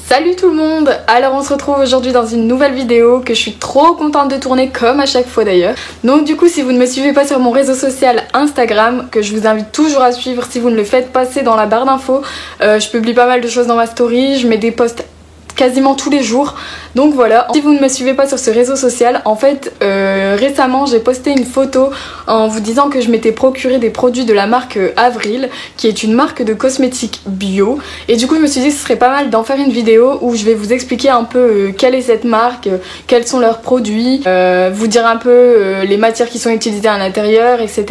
Salut tout le monde! Alors on se retrouve aujourd'hui dans une nouvelle vidéo que je suis trop contente de tourner comme à chaque fois d'ailleurs. Donc du coup si vous ne me suivez pas sur mon réseau social Instagram, que je vous invite toujours à suivre si vous ne le faites passer dans la barre d'infos, je publie pas mal de choses dans ma story, je mets des posts quasiment tous les jours. Donc voilà, si vous ne me suivez pas sur ce réseau social, en fait récemment j'ai posté une photo en vous disant que je m'étais procuré des produits de la marque Avril, qui est une marque de cosmétiques bio, et du coup je me suis dit que ce serait pas mal d'en faire une vidéo où je vais vous expliquer un peu quelle est cette marque, quels sont leurs produits, vous dire un peu les matières qui sont utilisées à l'intérieur, etc.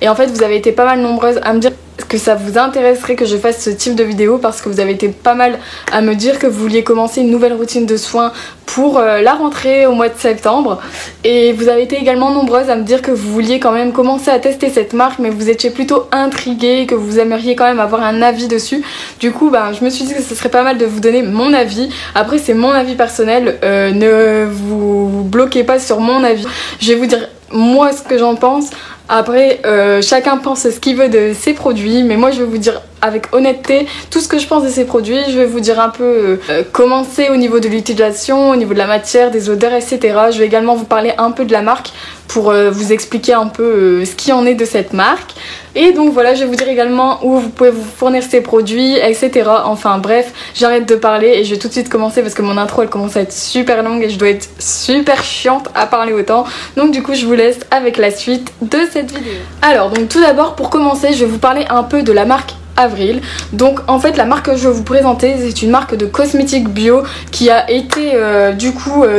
Et en fait vous avez été pas mal nombreuses à me dire que ça vous intéresserait que je fasse ce type de vidéo, parce que vous avez été pas mal à me dire que vous vouliez commencer une nouvelle routine de soins pour la rentrée au mois de septembre, et vous avez été également nombreuses à me dire que vous vouliez quand même commencer à tester cette marque, mais vous étiez plutôt intrigués, que vous aimeriez quand même avoir un avis dessus. Du coup je me suis dit que ce serait pas mal de vous donner mon avis. Après c'est mon avis personnel, ne vous bloquez pas sur mon avis, je vais vous dire moi ce que j'en pense. Après chacun pense ce qu'il veut de ses produits, mais moi je vais vous dire avec honnêteté tout ce que je pense de ces produits. Je vais vous dire un peu comment c'est au niveau de l'utilisation, au niveau de la matière, des odeurs, etc. Je vais également vous parler un peu de la marque pour vous expliquer un peu ce qu'il en est de cette marque. Et donc voilà, je vais vous dire également où vous pouvez vous fournir ces produits, etc. Enfin bref, j'arrête de parler et je vais tout de suite commencer parce que mon intro elle commence à être super longue et je dois être super chiante à parler autant. Donc du coup je vous laisse avec la suite de cette vidéo. Alors donc tout d'abord, pour commencer, je vais vous parler un peu de la marque Avril. Donc en fait la marque que je vais vous présenter, c'est une marque de cosmétiques bio qui a été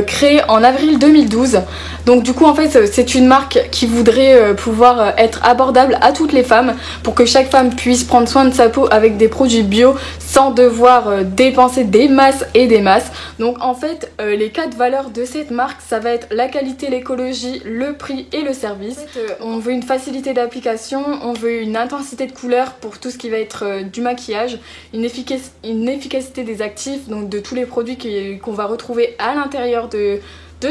créée en avril 2012. Donc du coup en fait c'est une marque qui voudrait pouvoir être abordable à toutes les femmes, pour que chaque femme puisse prendre soin de sa peau avec des produits bio sans devoir dépenser des masses et des masses. Donc en fait les 4 valeurs de cette marque, ça va être la qualité, l'écologie, le prix et le service. En fait, on veut une facilité d'application, on veut une intensité de couleur pour tout ce qui va être du maquillage, une efficacité des actifs, donc de tous les produits qu'on va retrouver à l'intérieur de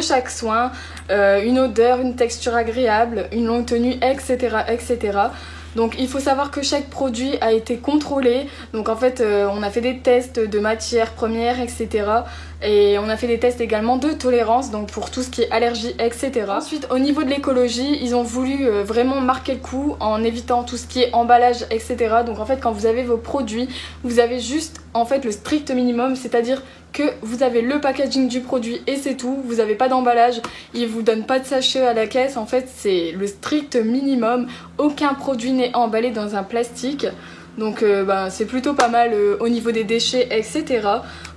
chaque soin, une odeur, une texture agréable, une longue tenue, etc. etc. Donc il faut savoir que chaque produit a été contrôlé. Donc en fait on a fait des tests de matières premières, etc. Et on a fait des tests également de tolérance, donc pour tout ce qui est allergie, etc. Ensuite au niveau de l'écologie, ils ont voulu vraiment marquer le coup en évitant tout ce qui est emballage, etc. Donc en fait quand vous avez vos produits, vous avez juste en fait le strict minimum, c'est-à-dire que vous avez le packaging du produit et c'est tout, vous n'avez pas d'emballage, ils vous donnent pas de sachet à la caisse, en fait c'est le strict minimum, aucun produit n'est emballé dans un plastique. Donc c'est plutôt pas mal au niveau des déchets, etc.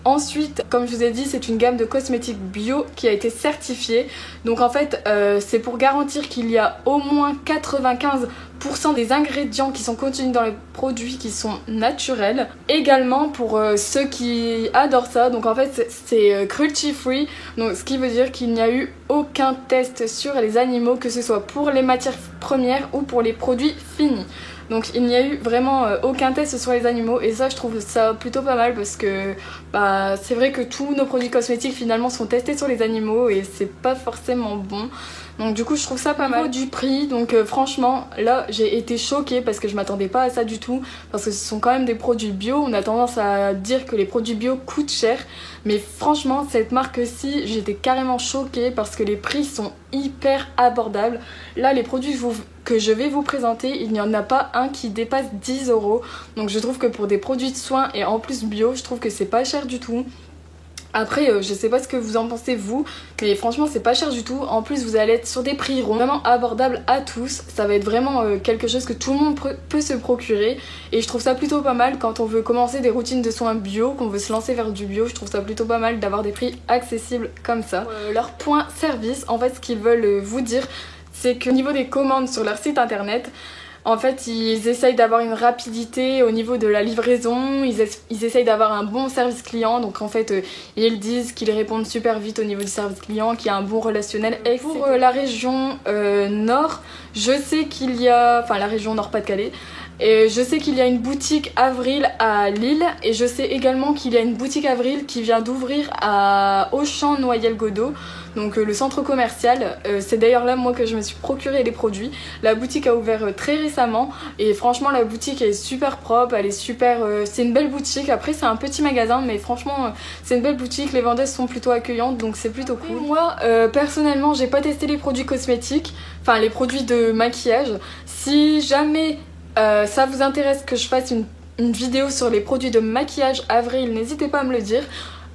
Ensuite, comme je vous ai dit, c'est une gamme de cosmétiques bio qui a été certifiée. Donc en fait, c'est pour garantir qu'il y a au moins 95% des ingrédients qui sont contenus dans les produits qui sont naturels. Également pour ceux qui adorent ça, donc en fait c'est cruelty free, donc ce qui veut dire qu'il n'y a eu aucun test sur les animaux, que ce soit pour les matières premières ou pour les produits finis. Donc il n'y a eu vraiment aucun test sur les animaux, et ça je trouve ça plutôt pas mal, parce que c'est vrai que tous nos produits cosmétiques finalement sont testés sur les animaux et c'est pas forcément bon. Donc du coup je trouve ça pas mal. Au niveau du prix, donc franchement là j'ai été choquée parce que je m'attendais pas à ça du tout, parce que ce sont quand même des produits bio. On a tendance à dire que les produits bio coûtent cher, mais franchement cette marque-ci j'étais carrément choquée parce que les prix sont hyper abordables. Là les produits que je vais vous présenter, il n'y en a pas un qui dépasse 10 €. Donc je trouve que pour des produits de soins et en plus bio, je trouve que c'est pas cher du tout. Après je sais pas ce que vous en pensez vous, mais franchement c'est pas cher du tout. En plus vous allez être sur des prix ronds, vraiment abordables à tous. Ça va être vraiment quelque chose que tout le monde peut se procurer, et je trouve ça plutôt pas mal quand on veut commencer des routines de soins bio, qu'on veut se lancer vers du bio. Je trouve ça plutôt pas mal d'avoir des prix accessibles comme ça. Leur point service, en fait ce qu'ils veulent vous dire, c'est qu'au niveau des commandes sur leur site internet, en fait ils essayent d'avoir une rapidité au niveau de la livraison, ils essayent d'avoir un bon service client. Donc en fait ils disent qu'ils répondent super vite au niveau du service client, qu'il y a un bon relationnel. Et pour la région nord, je sais qu'il y a, enfin la région Nord-Pas-de-Calais, Et je sais qu'il y a une boutique Avril à Lille et je sais également qu'il y a une boutique Avril qui vient d'ouvrir à Auchan Noyelles-Godault, donc le centre commercial. C'est d'ailleurs là moi que je me suis procuré les produits. La boutique a ouvert très récemment et franchement la boutique est super propre, elle est super... c'est une belle boutique, après c'est un petit magasin mais franchement c'est une belle boutique, les vendeuses sont plutôt accueillantes donc c'est plutôt cool. Moi personnellement j'ai pas testé les produits cosmétiques, enfin les produits de maquillage. Si jamais ça vous intéresse que je fasse une vidéo sur les produits de maquillage Avril, n'hésitez pas à me le dire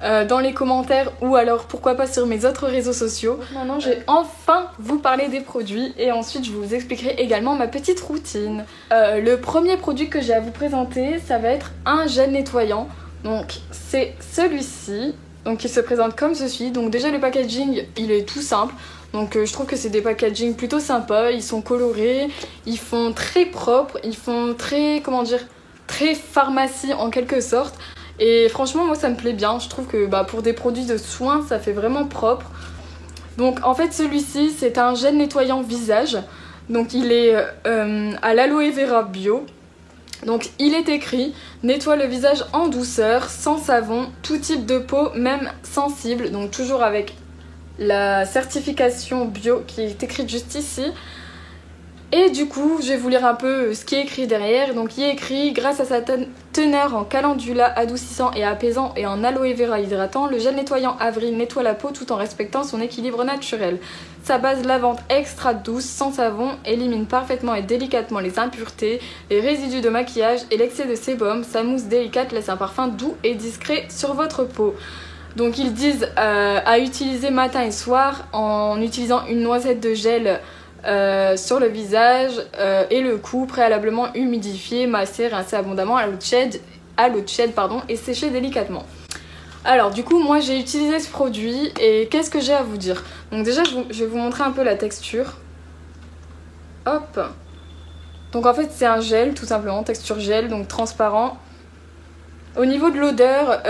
dans les commentaires ou alors pourquoi pas sur mes autres réseaux sociaux. Maintenant je vais enfin vous parler des produits et ensuite je vous expliquerai également ma petite routine. Le premier produit que j'ai à vous présenter, ça va être un gel nettoyant. Donc c'est celui-ci, donc il se présente comme ceci. Donc déjà le packaging il est tout simple. Donc je trouve que c'est des packagings plutôt sympas, ils sont colorés, ils font très propre, ils font très, comment dire, très pharmacie en quelque sorte. Et franchement moi ça me plaît bien, je trouve que pour des produits de soins ça fait vraiment propre. Donc en fait celui-ci c'est un gel nettoyant visage, donc il est à l'aloe vera bio. Donc il est écrit nettoie le visage en douceur, sans savon, tout type de peau, même sensible, donc toujours avec la certification bio qui est écrite juste ici. Et du coup je vais vous lire un peu ce qui est écrit derrière. Donc il est écrit grâce à sa teneur en calendula adoucissant et apaisant et en aloe vera hydratant, le gel nettoyant Avril nettoie la peau tout en respectant son équilibre naturel. Sa base lavante extra douce sans savon élimine parfaitement et délicatement les impuretés, les résidus de maquillage et l'excès de sébum. Sa mousse délicate laisse un parfum doux et discret sur votre peau. Donc ils disent à utiliser matin et soir en utilisant une noisette de gel sur le visage et le cou, préalablement humidifié, massé, rincé abondamment à l'eau tiède, et séché délicatement. Alors du coup moi j'ai utilisé ce produit et qu'est-ce que j'ai à vous dire? Donc déjà je vais vous montrer un peu la texture. Hop. Donc en fait c'est un gel tout simplement, texture gel, donc transparent. Au niveau de l'odeur,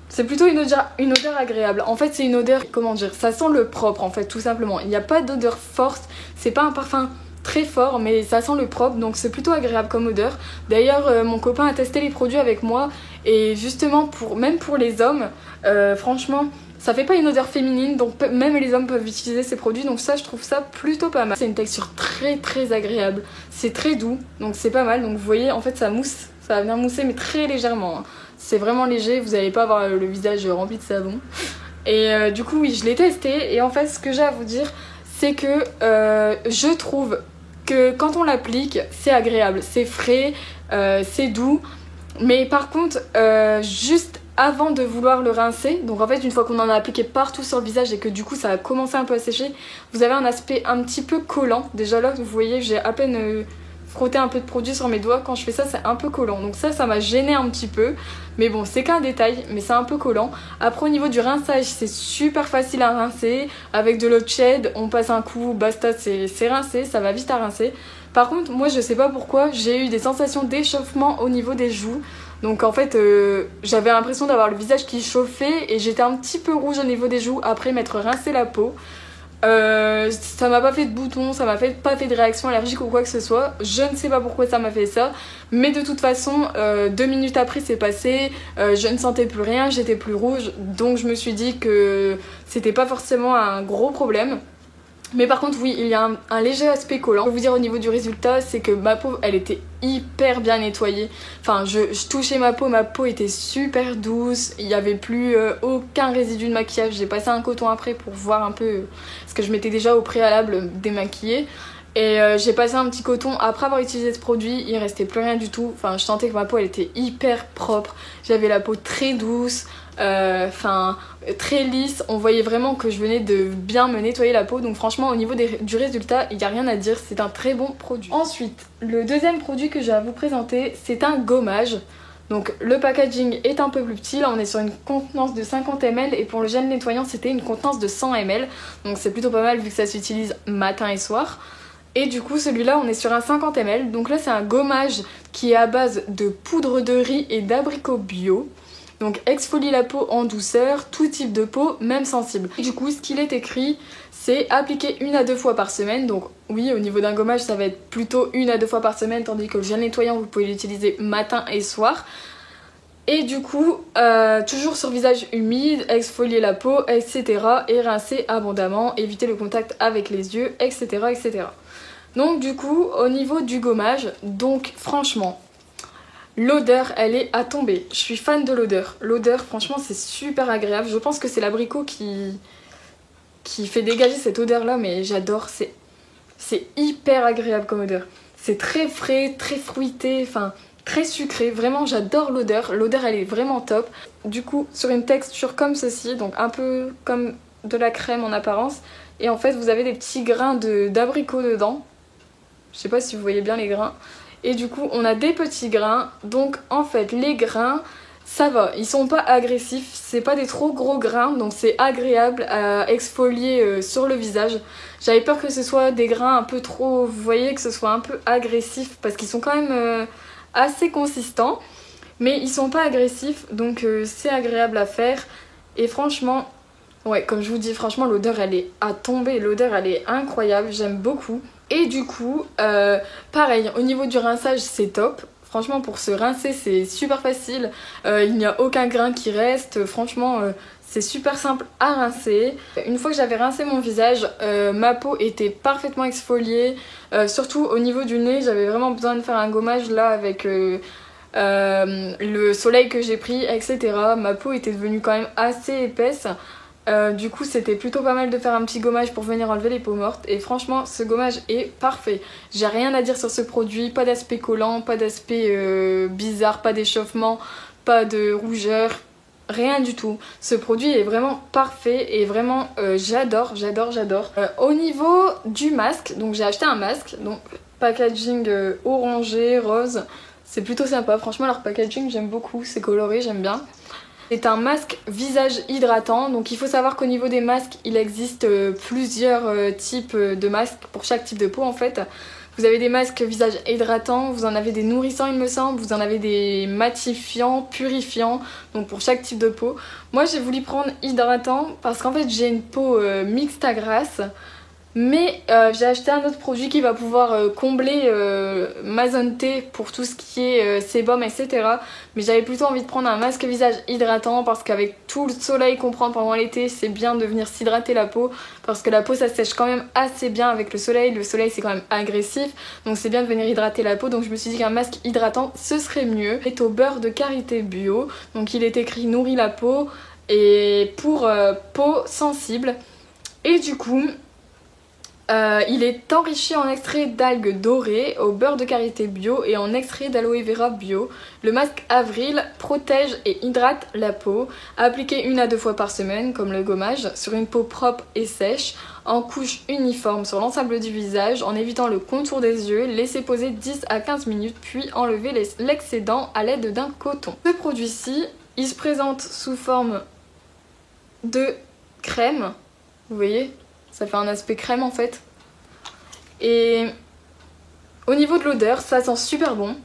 c'est plutôt une odeur agréable. En fait c'est une odeur, comment dire, ça sent le propre en fait tout simplement. Il n'y a pas d'odeur forte, c'est pas un parfum très fort mais ça sent le propre, donc c'est plutôt agréable comme odeur. D'ailleurs mon copain a testé les produits avec moi et justement même pour les hommes, franchement ça fait pas une odeur féminine, donc même les hommes peuvent utiliser ces produits, donc ça je trouve ça plutôt pas mal. C'est une texture très très agréable, c'est très doux, donc c'est pas mal. Donc vous voyez en fait ça mousse, ça va venir mousser mais très légèrement, hein. C'est vraiment léger, vous n'allez pas avoir le visage rempli de savon. Et du coup oui je l'ai testé et en fait ce que j'ai à vous dire c'est que je trouve que quand on l'applique c'est agréable, c'est frais, c'est doux. Mais par contre juste avant de vouloir le rincer, donc en fait une fois qu'on en a appliqué partout sur le visage et que du coup ça a commencé un peu à sécher, vous avez un aspect un petit peu collant. Déjà là vous voyez j'ai à peine frotter un peu de produit sur mes doigts, quand je fais ça c'est un peu collant, donc ça m'a gêné un petit peu, mais bon c'est qu'un détail, mais c'est un peu collant. Après au niveau du rinçage c'est super facile à rincer, avec de l'eau tiède on passe un coup, basta, c'est rincé, ça va vite à rincer. Par contre moi je sais pas pourquoi j'ai eu des sensations d'échauffement au niveau des joues, donc en fait j'avais l'impression d'avoir le visage qui chauffait et j'étais un petit peu rouge au niveau des joues après m'être rincé la peau. Ça m'a pas fait de boutons, ça m'a pas fait de réaction allergique ou quoi que ce soit. Je ne sais pas pourquoi ça m'a fait ça, mais de toute façon 2 minutes après c'est passé, je ne sentais plus rien, j'étais plus rouge, donc je me suis dit que c'était pas forcément un gros problème. Mais par contre oui il y a un léger aspect collant. Je peux vous dire au niveau du résultat c'est que ma peau elle était hyper bien nettoyée. Enfin je touchais ma peau était super douce, il n'y avait plus aucun résidu de maquillage. J'ai passé un coton après pour voir un peu, parce que je m'étais déjà au préalable démaquillée. Et j'ai passé un petit coton après avoir utilisé ce produit, il restait plus rien du tout. Enfin je sentais que ma peau elle était hyper propre, j'avais la peau très douce, très lisse, on voyait vraiment que je venais de bien me nettoyer la peau. Donc franchement au niveau du résultat il n'y a rien à dire, c'est un très bon produit. Ensuite le deuxième produit que j'ai à vous présenter c'est un gommage. Donc le packaging est un peu plus petit, là on est sur une contenance de 50 ml et pour le gel nettoyant c'était une contenance de 100 ml. Donc c'est plutôt pas mal vu que ça s'utilise matin et soir. Et du coup celui-là on est sur un 50 ml, donc là c'est un gommage qui est à base de poudre de riz et d'abricot bio. Donc exfolie la peau en douceur, tout type de peau, même sensible. Et du coup, ce qu'il est écrit, c'est appliquer 1 à 2 fois par semaine. Donc oui, au niveau d'un gommage, ça va être plutôt 1 à 2 fois par semaine, tandis que le gel nettoyant, vous pouvez l'utiliser matin et soir. Et du coup, toujours sur visage humide, exfolier la peau, etc. Et rincer abondamment, éviter le contact avec les yeux, etc. etc. Donc du coup, au niveau du gommage, donc franchement, l'odeur, elle est à tomber. Je suis fan de l'odeur. L'odeur, franchement, c'est super agréable. Je pense que c'est l'abricot qui fait dégager cette odeur-là, mais j'adore. C'est hyper agréable comme odeur. C'est très frais, très fruité, enfin... très sucré, vraiment j'adore l'odeur, l'odeur elle est vraiment top. Du coup sur une texture comme ceci, donc un peu comme de la crème en apparence, et en fait vous avez des petits grains d'abricot dedans, je sais pas si vous voyez bien les grains, et du coup on a des petits grains, donc en fait les grains ça va, ils sont pas agressifs, c'est pas des trop gros grains, donc c'est agréable à exfolier sur le visage. J'avais peur que ce soit des grains un peu trop, vous voyez, que ce soit un peu agressif, parce qu'ils sont quand même... assez consistants, mais ils sont pas agressifs, donc c'est agréable à faire. Et franchement, ouais, comme je vous dis, franchement l'odeur elle est à tomber, l'odeur elle est incroyable, j'aime beaucoup. Et du coup, pareil, au niveau du rinçage c'est top. Franchement pour se rincer c'est super facile, il n'y a aucun grain qui reste, franchement c'est super simple à rincer. Une fois que j'avais rincé mon visage, ma peau était parfaitement exfoliée. Surtout au niveau du nez, j'avais vraiment besoin de faire un gommage là avec le soleil que j'ai pris, etc. Ma peau était devenue quand même assez épaisse. Du coup c'était plutôt pas mal de faire un petit gommage pour venir enlever les peaux mortes. Et franchement ce gommage est parfait. J'ai rien à dire sur ce produit, pas d'aspect collant, pas d'aspect bizarre, pas d'échauffement, pas de rougeur. Rien du tout. Ce produit est vraiment parfait et vraiment j'adore. Au niveau du masque, donc j'ai acheté un masque, donc packaging orangé, rose. C'est plutôt sympa. Franchement leur packaging j'aime beaucoup, c'est coloré, j'aime bien. C'est un masque visage hydratant, donc il faut savoir qu'au niveau des masques il existe plusieurs types de masques pour chaque type de peau en fait. Vous avez des masques visage hydratants, vous en avez des nourrissants il me semble, vous en avez des matifiants, purifiants, donc pour chaque type de peau. Moi j'ai voulu prendre hydratant parce qu'en fait j'ai une peau mixte à grasse, mais j'ai acheté un autre produit qui va pouvoir combler ma zone T pour tout ce qui est sébum, etc. Mais j'avais plutôt envie de prendre un masque visage hydratant parce qu'avec tout le soleil qu'on prend pendant l'été, c'est bien de venir s'hydrater la peau parce que la peau ça sèche quand même assez bien avec le soleil c'est quand même agressif, donc c'est bien de venir hydrater la peau. Donc je me suis dit qu'un masque hydratant ce serait mieux. Il est au beurre de karité bio, donc il est écrit nourrit la peau et pour peau sensible. Et du coup... il est enrichi en extrait d'algues dorées, au beurre de karité bio et en extrait d'aloe vera bio. Le masque Avril protège et hydrate la peau. Appliqué 1 à 2 fois par semaine, comme le gommage, sur une peau propre et sèche, en couche uniforme sur l'ensemble du visage, en évitant le contour des yeux. Laissez poser 10 à 15 minutes, puis enlever l'excédent à l'aide d'un coton. Ce produit-ci, il se présente sous forme de crème, vous voyez ? Ça fait un aspect crème en fait. Et au niveau de l'odeur, ça sent super bon.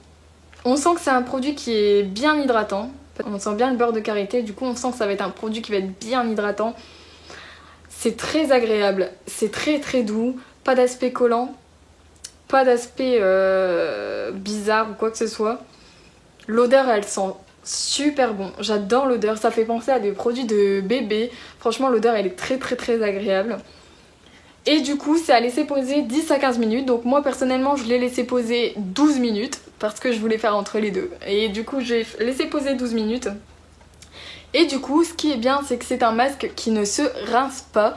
On sent que c'est un produit qui est bien hydratant. On sent bien le beurre de karité, du coup on sent que ça va être un produit qui va être bien hydratant. C'est très agréable, c'est très très doux, pas d'aspect collant, pas d'aspect bizarre ou quoi que ce soit. L'odeur elle sent super bon, j'adore l'odeur, ça fait penser à des produits de bébé. Franchement l'odeur elle est très très très agréable. Et du coup c'est à laisser poser 10 à 15 minutes. Donc moi personnellement je l'ai laissé poser 12 minutes parce que je voulais faire entre les deux. Et du coup j'ai laissé poser 12 minutes. Et du coup ce qui est bien c'est que c'est un masque qui ne se rince pas.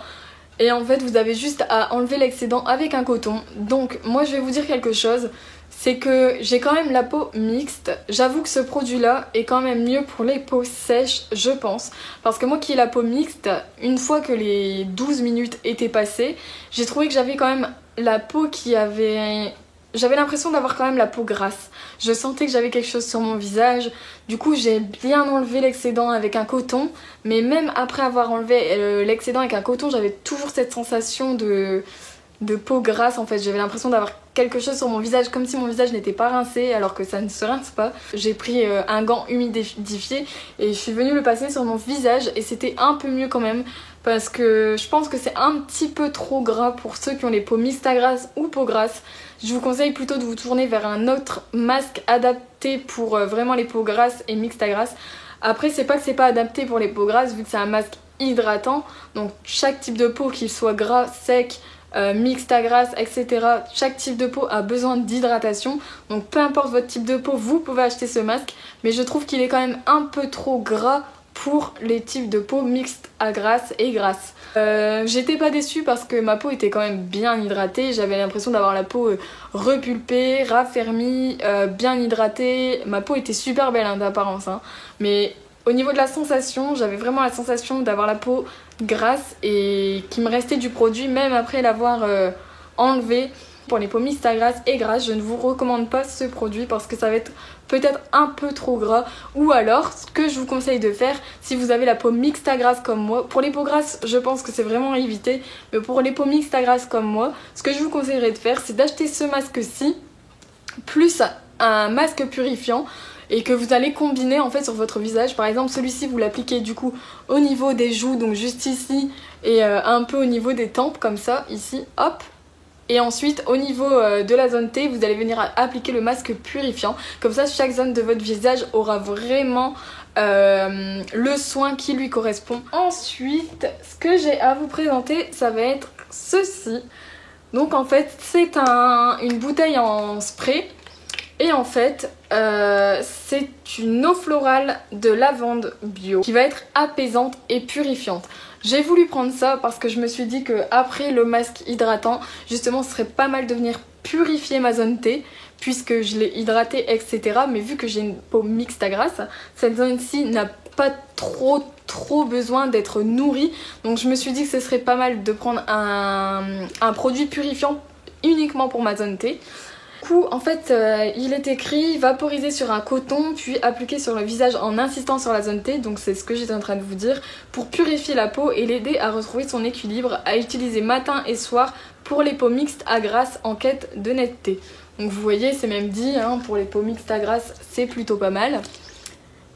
Et en fait vous avez juste à enlever l'excédent avec un coton. Donc moi je vais vous dire quelque chose. C'est que j'ai quand même la peau mixte. J'avoue que ce produit-là est quand même mieux pour les peaux sèches, je pense. Parce que moi qui ai la peau mixte, une fois que les 12 minutes étaient passées, j'ai trouvé que j'avais quand même la peau qui avait... J'avais l'impression d'avoir quand même la peau grasse. Je sentais que j'avais quelque chose sur mon visage. Du coup, j'ai bien enlevé l'excédent avec un coton. Mais même après avoir enlevé l'excédent avec un coton, j'avais toujours cette sensation de de peau grasse en fait. J'avais l'impression d'avoir quelque chose sur mon visage, comme si mon visage n'était pas rincé alors que ça ne se rince pas. J'ai pris un gant humidifié et je suis venue le passer sur mon visage et c'était un peu mieux quand même, parce que je pense que c'est un petit peu trop gras pour ceux qui ont les peaux mixtes à grasse ou peau grasse. Je vous conseille plutôt de vous tourner vers un autre masque adapté pour vraiment les peaux grasses et mixtes à grasse. Après, c'est pas que c'est pas adapté pour les peaux grasses vu que c'est un masque hydratant, donc chaque type de peau, qu'il soit gras, sec, mixte à grasse, etc. Chaque type de peau a besoin d'hydratation, donc peu importe votre type de peau, vous pouvez acheter ce masque, mais je trouve qu'il est quand même un peu trop gras pour les types de peau mixte à grasse et grasse. J'étais pas déçue parce que ma peau était quand même bien hydratée, j'avais l'impression d'avoir la peau repulpée, raffermie, bien hydratée. Ma peau était super belle d'apparence, mais au niveau de la sensation, j'avais vraiment la sensation d'avoir la peau grasse et qui me restait du produit même après l'avoir enlevé. Pour les peaux mixtes à grasse et grasses, je ne vous recommande pas ce produit parce que ça va être peut-être un peu trop gras. Ou alors, ce que je vous conseille de faire, si vous avez la peau mixte à grasse comme moi, pour les peaux grasses, je pense que c'est vraiment à éviter, mais pour les peaux mixtes à grasse comme moi, ce que je vous conseillerais de faire, c'est d'acheter ce masque-ci, plus un masque purifiant, et que vous allez combiner en fait sur votre visage. Par exemple, celui-ci vous l'appliquez du coup au niveau des joues, donc juste ici, et un peu au niveau des tempes comme ça, ici, hop. Et ensuite au niveau de la zone T, vous allez venir appliquer le masque purifiant. Comme ça, chaque zone de votre visage aura vraiment le soin qui lui correspond. Ensuite, ce que j'ai à vous présenter, ça va être ceci. Donc en fait, c'est une bouteille en spray. Et en fait, c'est une eau florale de lavande bio qui va être apaisante et purifiante. J'ai voulu prendre ça parce que je me suis dit qu'après le masque hydratant, justement, ce serait pas mal de venir purifier ma zone T puisque je l'ai hydratée, etc. Mais vu que j'ai une peau mixte à grasse, cette zone-ci n'a pas trop besoin d'être nourrie. Donc je me suis dit que ce serait pas mal de prendre un produit purifiant uniquement pour ma zone T. Du coup, en fait, il est écrit vaporiser sur un coton puis appliquer sur le visage en insistant sur la zone T, donc c'est ce que j'étais en train de vous dire, pour purifier la peau et l'aider à retrouver son équilibre, à utiliser matin et soir pour les peaux mixtes à grasse en quête de netteté. Donc vous voyez, c'est même dit, pour les peaux mixtes à grasse, c'est plutôt pas mal.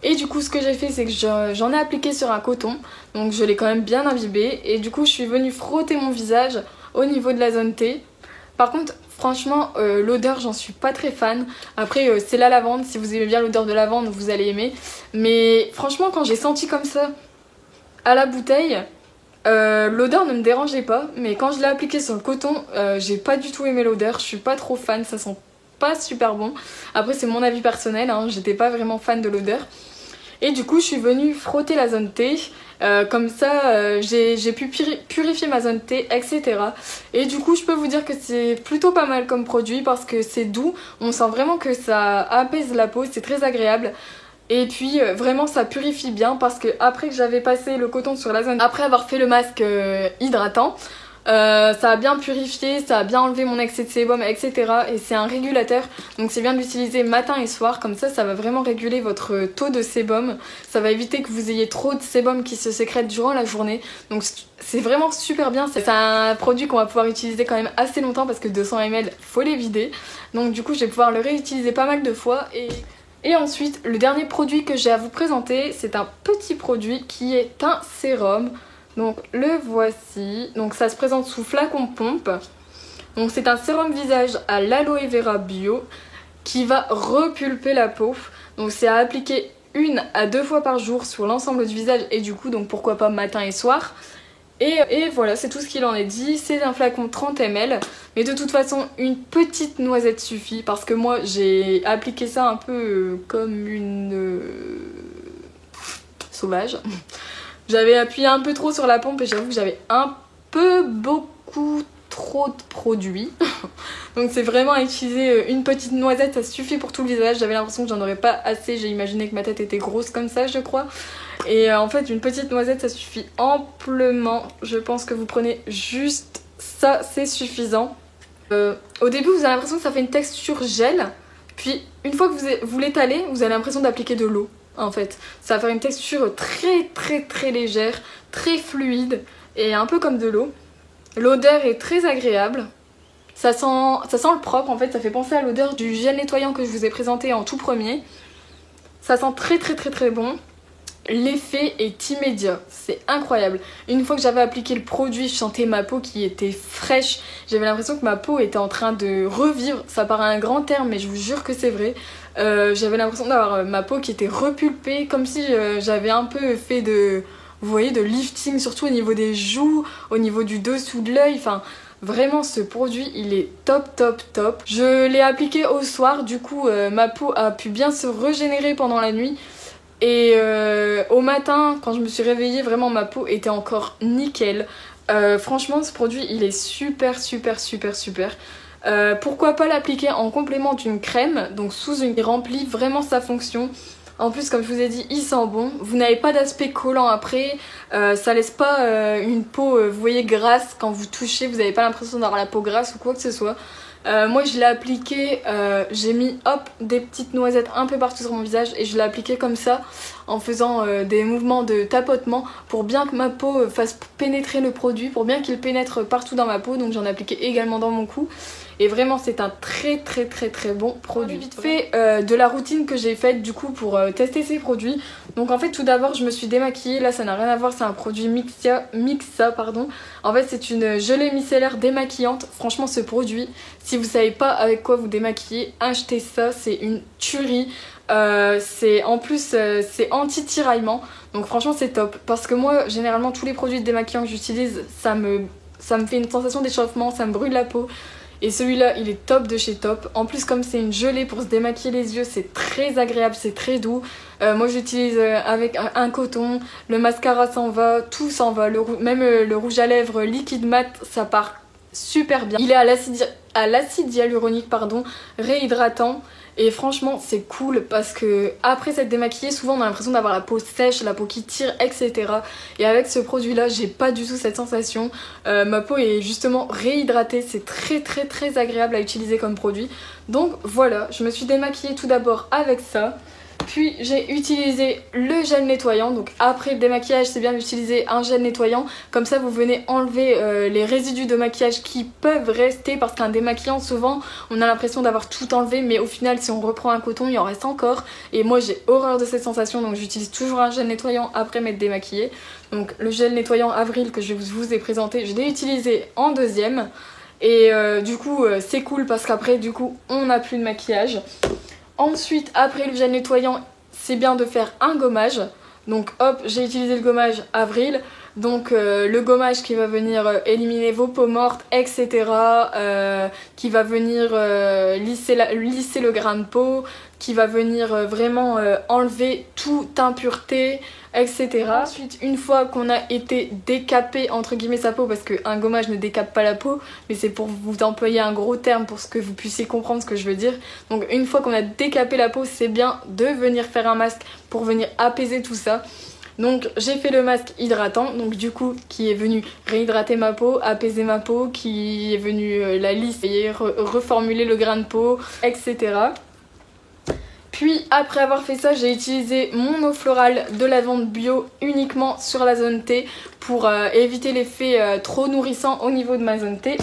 Et du coup, ce que j'ai fait, c'est que j'en ai appliqué sur un coton, donc je l'ai quand même bien imbibé, et du coup, je suis venue frotter mon visage au niveau de la zone T. Par contre, franchement, l'odeur, j'en suis pas très fan. Après, c'est la lavande. Si vous aimez bien l'odeur de lavande, vous allez aimer. Mais franchement, quand j'ai senti comme ça à la bouteille, l'odeur ne me dérangeait pas. Mais quand je l'ai appliqué sur le coton, j'ai pas du tout aimé l'odeur. Je suis pas trop fan. Ça sent pas super bon. Après, c'est mon avis personnel. J'étais pas vraiment fan de l'odeur. Et du coup, je suis venue frotter la zone T. Comme ça, j'ai pu purifier ma zone T, etc. Et du coup, je peux vous dire que c'est plutôt pas mal comme produit parce que c'est doux. On sent vraiment que ça apaise la peau, c'est très agréable. Et puis vraiment ça purifie bien parce que après que j'avais passé le coton sur la zone, après avoir fait le masque hydratant, ça a bien purifié, ça a bien enlevé mon excès de sébum, etc. Et c'est un régulateur, donc c'est bien de l'utiliser matin et soir. Comme ça va vraiment réguler votre taux de sébum. Ça va éviter que vous ayez trop de sébum qui se sécrète durant la journée. Donc c'est vraiment super bien. C'est un produit qu'on va pouvoir utiliser quand même assez longtemps parce que 200 ml, faut les vider. Donc du coup je vais pouvoir le réutiliser pas mal de fois. Et ensuite, le dernier produit que j'ai à vous présenter, c'est un petit produit qui est un sérum. Donc le voici, donc ça se présente sous flacon pompe. Donc c'est un sérum visage à l'aloe vera bio qui va repulper la peau. Donc c'est à appliquer 1 à 2 fois par jour sur l'ensemble du visage et du coup donc pourquoi pas matin et soir. Et voilà, c'est tout ce qu'il en est dit. C'est un flacon 30 ml, mais de toute façon une petite noisette suffit parce que moi j'ai appliqué ça un peu comme une sauvage. J'avais appuyé un peu trop sur la pompe et j'avoue que j'avais un peu beaucoup trop de produits. Donc c'est vraiment à utiliser une petite noisette, ça suffit pour tout le visage. J'avais l'impression que j'en aurais pas assez, j'ai imaginé que ma tête était grosse comme ça je crois. Et en fait une petite noisette ça suffit amplement. Je pense que vous prenez juste ça, c'est suffisant. Au début vous avez l'impression que ça fait une texture gel. Puis une fois que vous l'étalez, vous avez l'impression d'appliquer de l'eau. En fait, ça va faire une texture très légère, très fluide et un peu comme de l'eau. L'odeur est très agréable. Ça sent le propre en fait, ça fait penser à l'odeur du gel nettoyant que je vous ai présenté en tout premier. Ça sent très bon. L'effet est immédiat, c'est incroyable. Une fois que j'avais appliqué le produit, je sentais ma peau qui était fraîche. J'avais l'impression que ma peau était en train de revivre. Ça paraît un grand terme, mais je vous jure que c'est vrai. J'avais l'impression d'avoir ma peau qui était repulpée, comme si j'avais un peu fait de, vous voyez, de lifting, surtout au niveau des joues, au niveau du dessous de l'œil. Enfin, vraiment, ce produit, il est top. Je l'ai appliqué au soir, du coup, ma peau a pu bien se régénérer pendant la nuit. Et au matin, quand je me suis réveillée, vraiment, ma peau était encore nickel. Franchement, ce produit, il est super. Pourquoi pas l'appliquer en complément d'une crème, donc sous une qui remplit vraiment sa fonction. En plus, comme je vous ai dit, il sent bon. Vous n'avez pas d'aspect collant après. Ça laisse pas une peau, vous voyez, grasse. Quand vous touchez, vous n'avez pas l'impression d'avoir la peau grasse ou quoi que ce soit. Moi, je l'ai appliqué, j'ai mis hop des petites noisettes un peu partout sur mon visage et je l'ai appliqué comme ça en faisant des mouvements de tapotement pour bien que ma peau fasse pénétrer le produit, pour bien qu'il pénètre partout dans ma peau. Donc j'en ai appliqué également dans mon cou. Et vraiment c'est un très bon produit. Vite fait de la routine que j'ai faite du coup pour tester ces produits. Donc en fait tout d'abord je me suis démaquillée, là ça n'a rien à voir, c'est un produit Mixa pardon. En fait c'est une gelée micellaire démaquillante. Franchement ce produit, si vous savez pas avec quoi vous démaquiller, achetez ça, c'est une tuerie. En plus c'est anti-tiraillement, donc franchement c'est top. Parce que moi généralement tous les produits de démaquillant que j'utilise ça me fait une sensation d'échauffement, ça me brûle la peau. Et celui-là, il est top de chez top. En plus, comme c'est une gelée pour se démaquiller les yeux, c'est très agréable, c'est très doux. Moi, j'utilise avec un coton. Le mascara s'en va, tout s'en va. Même le rouge à lèvres liquide mat, ça part super bien. Il est à l'acide hyaluronique, pardon, réhydratant. Et franchement c'est cool parce que après s'être démaquillée, souvent on a l'impression d'avoir la peau sèche, la peau qui tire, etc. Et avec ce produit là j'ai pas du tout cette sensation. Ma peau est justement réhydratée, c'est très agréable à utiliser comme produit. Donc voilà, je me suis démaquillée tout d'abord avec ça. Puis j'ai utilisé le gel nettoyant, donc après le démaquillage c'est bien d'utiliser un gel nettoyant, comme ça vous venez enlever les résidus de maquillage qui peuvent rester, parce qu'un démaquillant souvent on a l'impression d'avoir tout enlevé, mais au final si on reprend un coton il en reste encore, et moi j'ai horreur de cette sensation, donc j'utilise toujours un gel nettoyant après m'être démaquillée. Donc le gel nettoyant Avril que je vous ai présenté, je l'ai utilisé en deuxième, et du coup c'est cool parce qu'après du coup on n'a plus de maquillage. Ensuite, après le gel nettoyant, c'est bien de faire un gommage. Donc hop, j'ai utilisé le gommage Avril. Donc le gommage qui va venir éliminer vos peaux mortes, etc. Qui va venir lisser le grain de peau, qui va venir vraiment enlever toute impureté, etc. Ensuite, une fois qu'on a été décapé entre guillemets sa peau, parce qu'un gommage ne décape pas la peau, mais c'est pour vous employer un gros terme pour que vous puissiez comprendre ce que je veux dire. Donc une fois qu'on a décapé la peau, c'est bien de venir faire un masque pour venir apaiser tout ça. Donc j'ai fait le masque hydratant, donc du coup qui est venu réhydrater ma peau, apaiser ma peau, qui est venu la lisser, reformuler le grain de peau, etc. Puis après avoir fait ça, j'ai utilisé mon eau florale de lavande bio uniquement sur la zone T pour éviter l'effet trop nourrissant au niveau de ma zone T.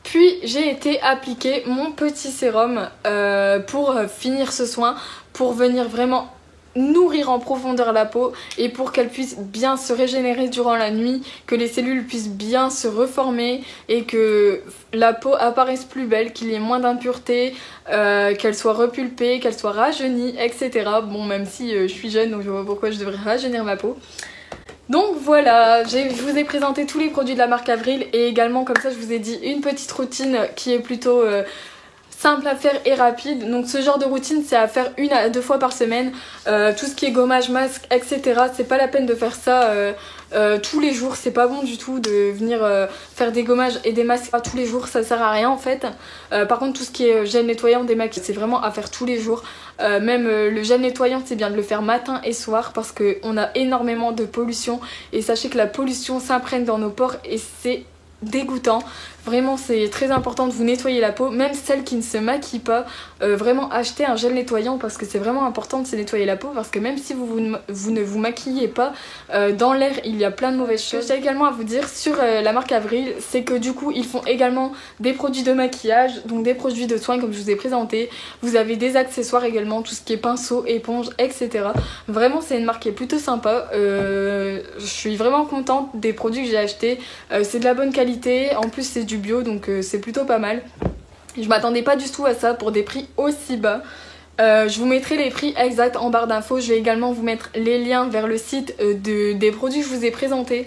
Puis j'ai été appliquer mon petit sérum pour finir ce soin, pour venir vraiment nourrir en profondeur la peau et pour qu'elle puisse bien se régénérer durant la nuit, que les cellules puissent bien se reformer et que la peau apparaisse plus belle, qu'il y ait moins d'impuretés, qu'elle soit repulpée, qu'elle soit rajeunie, etc. Bon, même si je suis jeune, donc je vois pourquoi je devrais rajeunir ma peau. Donc voilà, je vous ai présenté tous les produits de la marque Avril et également comme ça je vous ai dit une petite routine qui est plutôt simple à faire et rapide. Donc ce genre de routine c'est à faire 1 à 2 fois par semaine. Tout ce qui est gommage, masque, etc. c'est pas la peine de faire ça tous les jours, c'est pas bon du tout de venir faire des gommages et des masques tous les jours, ça sert à rien en fait. Par contre tout ce qui est gel nettoyant, démaquillant, c'est vraiment à faire tous les jours. Même le gel nettoyant c'est bien de le faire matin et soir parce qu'on a énormément de pollution et sachez que la pollution s'imprègne dans nos pores et c'est dégoûtant. Vraiment c'est très important de vous nettoyer la peau, même celles qui ne se maquillent pas, vraiment achetez un gel nettoyant parce que c'est vraiment important de se nettoyer la peau, parce que même si vous ne vous maquillez pas, dans l'air il y a plein de mauvaises choses. Ce que j'ai également à vous dire sur la marque Avril, c'est que du coup ils font également des produits de maquillage, donc des produits de soins comme je vous ai présenté, vous avez des accessoires également, tout ce qui est pinceau, éponge, etc. Vraiment c'est une marque qui est plutôt sympa, je suis vraiment contente des produits que j'ai achetés, c'est de la bonne qualité, en plus c'est du bio, donc c'est plutôt pas mal. Je m'attendais pas du tout à ça pour des prix aussi bas. Je vous mettrai les prix exacts en barre d'infos. Je vais également vous mettre les liens vers le site des produits que je vous ai présentés.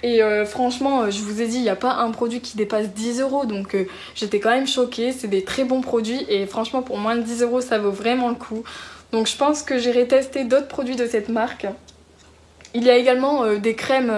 Et franchement, je vous ai dit, il n'y a pas un produit qui dépasse 10 €, donc j'étais quand même choquée. C'est des très bons produits et franchement pour moins de 10 € ça vaut vraiment le coup. Donc je pense que j'irai tester d'autres produits de cette marque. Il y a également des crèmes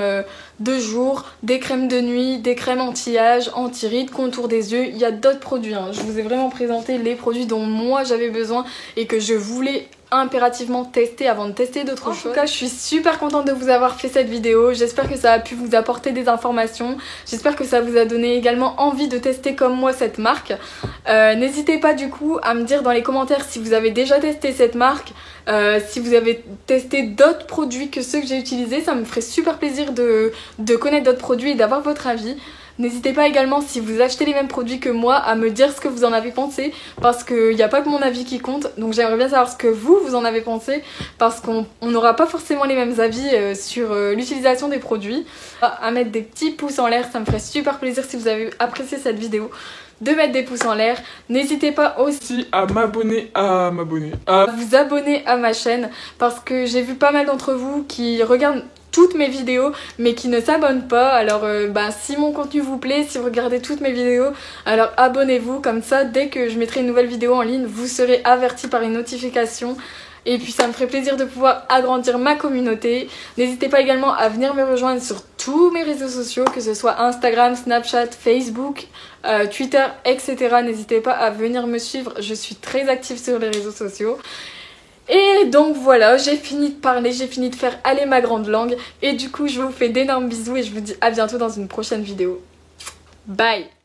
de jour, des crèmes de nuit, des crèmes anti-âge, anti-rides, contour des yeux. Il y a d'autres produits, hein. Je vous ai vraiment présenté les produits dont moi j'avais besoin et que je voulais impérativement tester avant de tester d'autres choses. En tout cas, je suis super contente de vous avoir fait cette vidéo. J'espère que ça a pu vous apporter des informations. J'espère que ça vous a donné également envie de tester comme moi cette marque. N'hésitez pas du coup à me dire dans les commentaires si vous avez déjà testé cette marque, si vous avez testé d'autres produits que ceux que j'ai utilisés. Ça me ferait super plaisir de connaître d'autres produits et d'avoir votre avis. N'hésitez pas également, si vous achetez les mêmes produits que moi, à me dire ce que vous en avez pensé, parce qu'il n'y a pas que mon avis qui compte, donc j'aimerais bien savoir ce que vous en avez pensé, parce qu'on n'aura pas forcément les mêmes avis sur l'utilisation des produits. À mettre des petits pouces en l'air, ça me ferait super plaisir si vous avez apprécié cette vidéo, de mettre des pouces en l'air. N'hésitez pas aussi à vous abonner à ma chaîne, parce que j'ai vu pas mal d'entre vous qui regardent toutes mes vidéos mais qui ne s'abonnent pas. Alors si mon contenu vous plaît, si vous regardez toutes mes vidéos, alors abonnez-vous, comme ça dès que je mettrai une nouvelle vidéo en ligne, vous serez averti par une notification. Et puis ça me ferait plaisir de pouvoir agrandir ma communauté. N'hésitez pas également à venir me rejoindre sur tous mes réseaux sociaux, que ce soit Instagram, Snapchat, Facebook, Twitter, etc. N'hésitez pas à venir me suivre, je suis très active sur les réseaux sociaux. Et donc voilà, j'ai fini de parler, j'ai fini de faire aller ma grande langue. Et du coup, je vous fais d'énormes bisous et je vous dis à bientôt dans une prochaine vidéo. Bye!